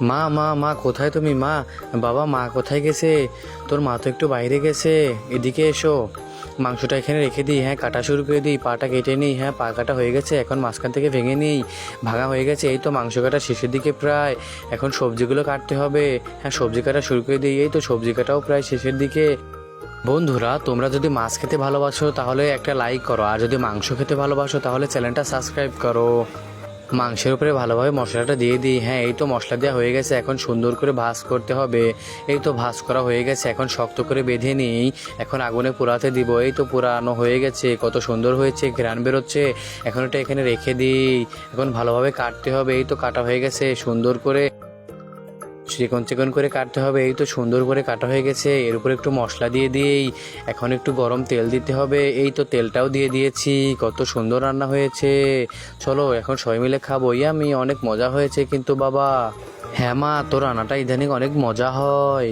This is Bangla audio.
মা মা মা কোথায় তুমি মা? বাবা মা কোথায় গেছে? তোর মা তো একটু বাইরে গেছে, এদিকে এসো। মাংসটা এখানে রেখে দিই, হ্যাঁ কাটা শুরু করে দিই, পাটা কেটে নিই। হ্যাঁ পা কাটা হয়ে গেছে, এখন মাঝখান থেকে ভেঙে নিই। ভাঙা হয়ে গেছে, এই তো মাংস কাটা শেষের দিকে প্রায়। এখন সবজিগুলো কাটতে হবে। হ্যাঁ সবজি কাটা শুরু করে দিই, এই তো সবজি কাটাও প্রায় শেষের দিকে। বন্ধুরা, তোমরা যদি মাছ খেতে ভালোবাসো তাহলে একটা লাইক করো, আর যদি মাংস খেতে ভালোবাসো তাহলে চ্যানেলটা সাবস্ক্রাইব করো। মাংসের উপরে ভালোভাবে মশলাটা দিয়ে দিই। হ্যাঁ এই তো মশলা দেওয়া হয়ে গেছে, এখন সুন্দর করে ভাজ করতে হবে। এই তো ভাজ করা হয়ে গেছে, এখন শক্ত করে বেঁধে নিই। এখন আগুনে পোড়াতে দিব। এই তো পোড়ানো হয়ে গেছে, কত সুন্দর হয়েছে, ঘ্রাণ বেরোচ্ছে। এখন এটা এখানে রেখে দিই। এখন ভালোভাবে কাটতে হবে। এই তো কাটা হয়ে গেছে, সুন্দর করে চিকন চিকন করে কাটতে হবে। এই তো সুন্দর করে কাটা হয়ে গেছে, এর উপরে একটু মশলা দিয়ে দিই। এখন একটু গরম তেল দিতে হবে। এই তো তেলটাও দিয়ে দিয়েছি, কত সুন্দর রান্না হয়েছে। চলো এখন সবাই মিলে খাবো। আমি অনেক মজা হয়েছে কিন্তু বাবা। হ্যাঁ মা, তোর রান্নাটা ইদানিং অনেক মজা হয়।